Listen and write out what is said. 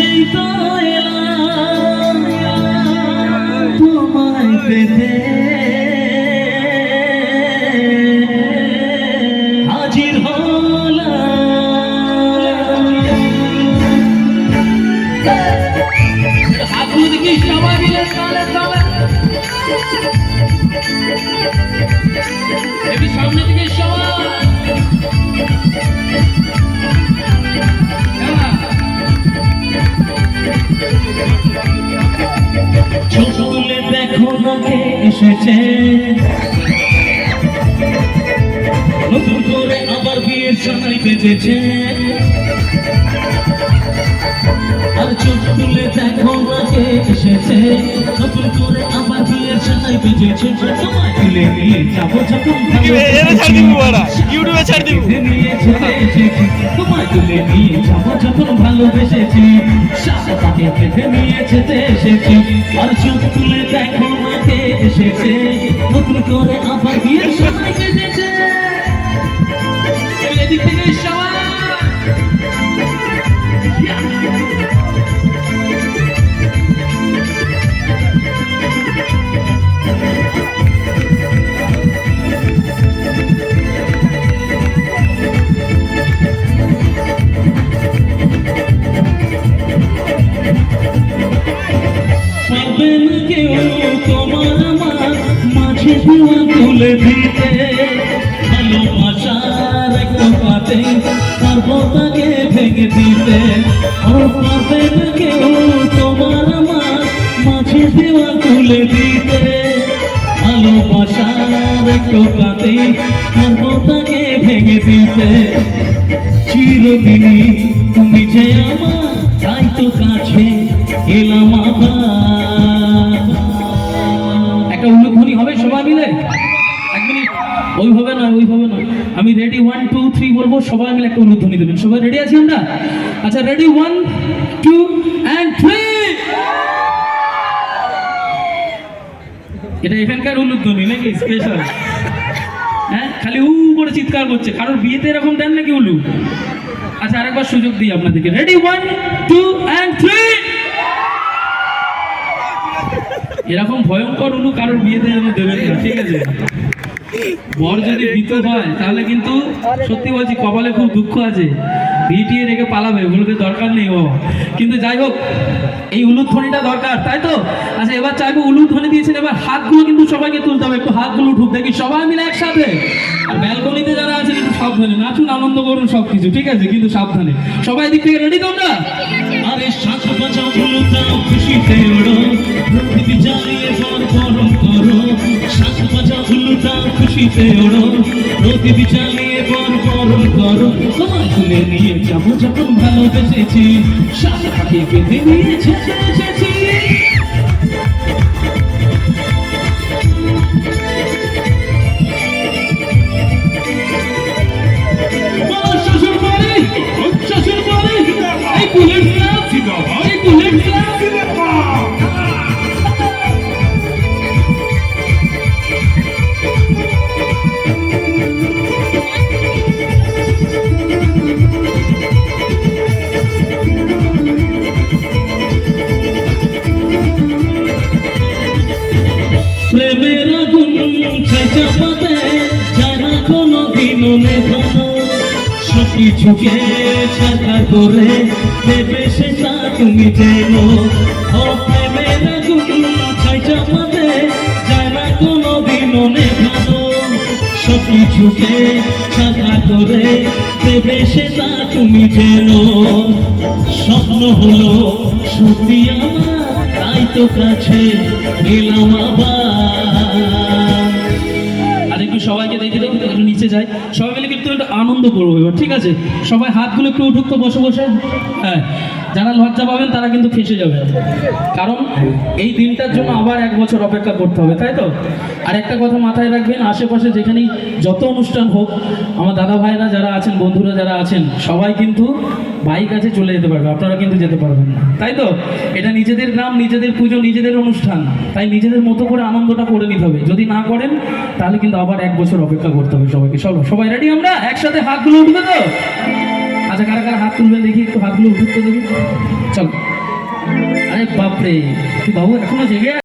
সেই তো এলাম তোমায় পেতে, হাজির হলাম। হাতগুলো দেখি সবাই মিলে তালে তালে, একটু সামনে থেকে সবাই। চোখ তুলে দেখো না কে এসেছে, নতুন করে আবার বিয়ের সময় বেজেছে। আর চোখ তুলে দেখো না কে এসেছে, নতুন করে আবার বিয়ের সময় বেজেছে। তোমায় তুলে নিয়ে যাবো যখন ইউটিউবে ছাড় দিব, তোমায় তুলে নিয়ে যাবো যখন ভালোবেসেছি, সাথে বেঁধে নিয়ে যেতে এসেছি। আর চোখ তুলে দেখো না কে এসেছে, নতুন করে আবার বিয়ের সময় বেজেছে। এদিক থেকে সবাই পাবেন কেউ তোমার আমার মাঝে ধোয়া তুলে দিতে, ভালোবাসার একটা পাতে পারবো তাকে ভেঙে দিতে। ও পাবেন কেউ তোমার আমার মাঝে ধোয়া তুলে দিতে, ভালোবাসার একটা পাতে পারবো তাকে ভেঙে দিতে। চিরদিনই তুমি যে আমার, তাই তো কাছে এলাম আবার। একটা উল্লুধ্বনি হবে সবাই মিলে, এক মিনিট। ওইভাবে নয়, ওইভাবে নয়, আমি রেডি 1 2 3 বলবো, সবাই মিলে একটা উল্লুধ্বনি দেবেন। সবাই রেডি আছি আমরা? আচ্ছা, রেডি 1 2 and 3। এটা এখানকার উল্লুধ্বনি নাকি স্পেশাল? হ্যাঁ, খালি করে চিৎকার করছে। কারোর বিয়েতে এরকম দেন নাকি উল্লু? আচ্ছা, আরেকবার সুযোগ দিই আপনাদেরকে। Ready 1 2 and 3। এরকম ভয়ঙ্কর উলু কারোর বিয়েতে যেন দেবেন না, ঠিক আছে? বর যদি ভীত হয় তাহলে কিন্তু সত্যি বলছি কপালে খুব দুঃখ আছে, ভিটিয়ে রেখে পালাবে, বলবে দরকার নেই ও। কিন্তু যাই হোক, এই উলুধ্বনিটা দরকার, তাই তো? আচ্ছা, এবার চাইবো উলুধ্বনি দিয়েছেন, এবার হাতগুলো কিন্তু সবাইকে তুলতে হবে, একটু হাতগুলো উঠুক দেখি সবাই মিলে একসাথে। আর ব্যালকনিতে যারা আছেন একটু সাবধানে নাচুন, আনন্দ করুন সবকিছু, ঠিক আছে? কিন্তু সাবধানে সবাই। দিক থেকে রেডি তোমরা? আরে শাঁখ বাজাও উলুদাও খুশিতে ওড়ো, প্রকৃতি জ্বালিয়ে বর বরণ করো। শাঁখ বাজাও উলুদাও খুশিতে ওড়ো, প্রকৃতি জ্বালিয়ে বর বরণ করো। তোমায় তুলে নিয়ে যাবো যখন ভালোবেসেছি, সাথে বেঁধে নিয়ে যেতে এসেছি। শ্বশুর বাড়ি, শ্বশুর বাড়ি, এই বুলেট এই বুলেট প্রেমের আগুন চাপাতে জানা কোনো দিনও নেভানো, সবকিছুকে ছাড়া করে দেবে সেটা তুমি যেন। ও প্রেমের আগুন চাপাতে জানা কোনো দিনও নেভানো, সবকিছুকে ছাড়া করে দেবে সেটা তুমি যেন। স্বপ্ন হলো সত্যি আমার, তাই তো কাছে এলাম আবার। আর একটু সবাইকে দেখে দেবো, একটু নিচে যাই, সবাই মিলে কিন্তু একটু আনন্দ করবো এবার, ঠিক আছে? সবাই হাতগুলো একটু উঠুক তো বসে বসে। হ্যাঁ, যারা লজ্জা পাবেন তারা কিন্তু ফেঁসে যাবে, কারণ এই দিনটার জন্য আবার 1 বছর অপেক্ষা করতে হবে, তাই তো? আর একটা কথা মাথায় রাখবেন, আশেপাশে যেখানেই যত অনুষ্ঠান হোক, আমার দাদা ভাইরা যারা আছেন, বন্ধুরা যারা আছেন, সবাই কিন্তু বাইক আছে, চলে যেতে পারবে, আপনারা কিন্তু যেতে পারবেন না, তাই তো? এটা নিজেদের গ্রাম, নিজেদের পুজো, নিজেদের অনুষ্ঠান, তাই নিজেদের মতো করে আনন্দটা করে নিতে হবে। যদি না করেন তাহলে কিন্তু আবার 1 বছর অপেক্ষা করতে হবে সবাইকে। চলো সবাই রেডি? আমরা একসাথে হাতগুলো উঠবে তো? আচ্ছা কারা কারা হাত তুলবেন দেখি, একটু হাতগুলো উঠতে দেখি। চল। আরে বাপরে, তুই বাবু এখনো জেগে